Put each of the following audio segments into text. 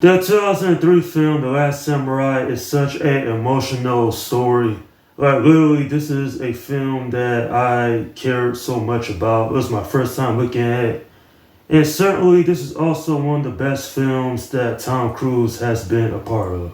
The 2003 film, The Last Samurai, is such an emotional story. Like, literally, this is a film that I cared so much about. It was my first time looking at it. And certainly, this is also one of the best films that Tom Cruise has been a part of.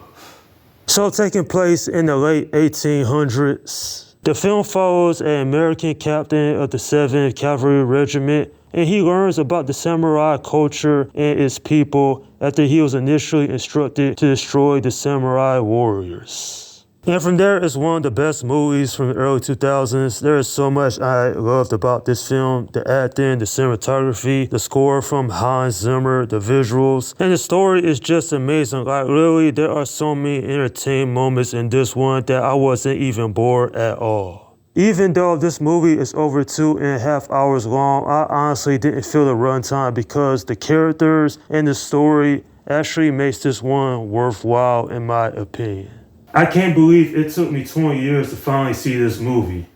So, taking place in the late 1800s, the film follows an American captain of the 7th Cavalry Regiment, and he learns about the samurai culture and its people after he was initially instructed to destroy the samurai warriors. And from there, it's one of the best movies from the early 2000s. There is so much I loved about this film. The acting, the cinematography, the score from Hans Zimmer, the visuals, and the story is just amazing. Like, really, there are so many entertaining moments in this one that I wasn't even bored at all. Even though this movie is over 2.5 hours long, I honestly didn't feel the runtime because the characters and the story actually makes this one worthwhile in my opinion. I can't believe it took me 20 years to finally see this movie.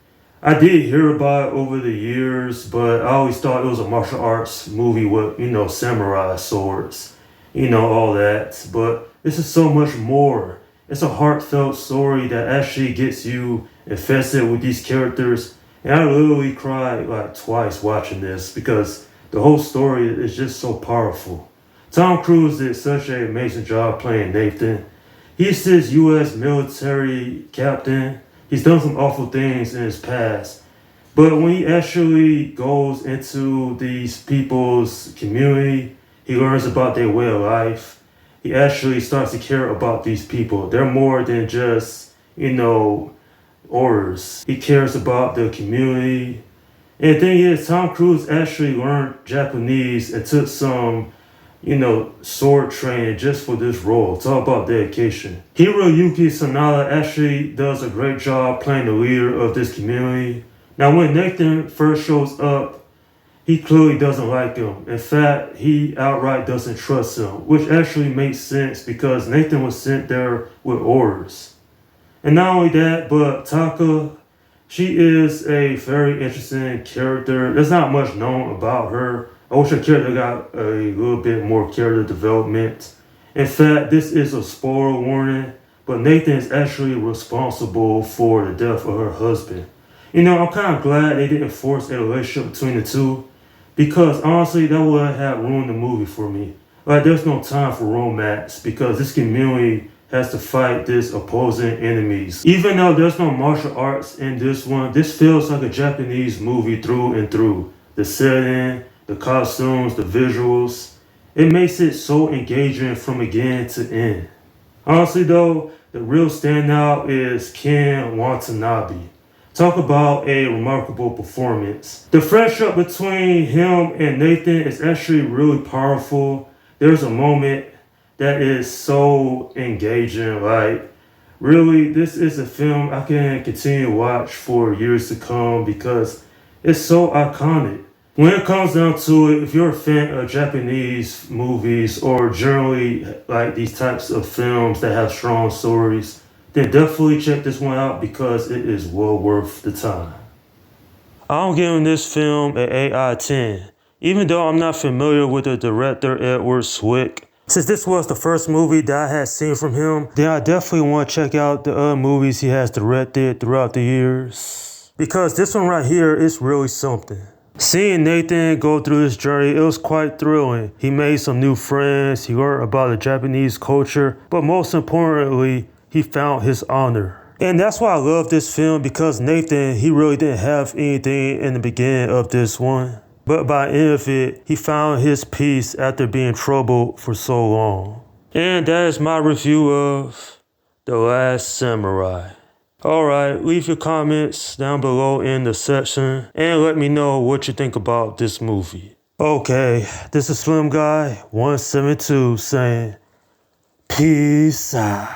I did hear about it over the years, but I always thought it was a martial arts movie with, samurai swords, all that. But this is so much more. It's a heartfelt story that actually gets you invested with these characters. And I literally cried like twice watching this because the whole story is just so powerful. Tom Cruise did such an amazing job playing Nathan. He's this U.S. military captain. He's done some awful things in his past. But when he actually goes into these people's community, he learns about their way of life. He actually starts to care about these people. They're more than just, orders. He cares about the community. And the thing is, Tom Cruise actually learned Japanese and took some, sword training just for this role. It's all about dedication. Hiroyuki Sanada actually does a great job playing the leader of this community. Now, when Nathan first shows up, he clearly doesn't like him. In fact, he outright doesn't trust him, which actually makes sense because Nathan was sent there with orders. And not only that, but Taka, she is a very interesting character. There's not much known about her. I wish her character got a little bit more character development. In fact, this is a spoiler warning, but Nathan is actually responsible for the death of her husband. I'm kind of glad they didn't force a relationship between the two, because honestly, that would have ruined the movie for me. Like, there's no time for romance because this community has to fight these opposing enemies. Even though there's no martial arts in this one, this feels like a Japanese movie through and through. The setting, the costumes, the visuals. It makes it so engaging from beginning to end. Honestly though, the real standout is Ken Watanabe. Talk about a remarkable performance. The friendship between him and Nathan is actually really powerful. There's a moment that is so engaging. Like, really, this is a film I can continue to watch for years to come because it's so iconic. When it comes down to it, if you're a fan of Japanese movies or generally like these types of films that have strong stories, then definitely check this one out because it is well worth the time. I'm giving this film an 8 out of 10. Even though I'm not familiar with the director Edward Zwick, since this was the first movie that I had seen from him, then I definitely want to check out the other movies he has directed throughout the years. Because this one right here is really something. Seeing Nathan go through this journey, it was quite thrilling. He made some new friends, he learned about the Japanese culture, but most importantly, he found his honor. And that's why I love this film, because Nathan, he really didn't have anything in the beginning of this one. But by the end of it, he found his peace after being troubled for so long. And that is my review of The Last Samurai. Alright, leave your comments down below in the section and let me know what you think about this movie. Okay, this is Slim Guy 172 saying peace out.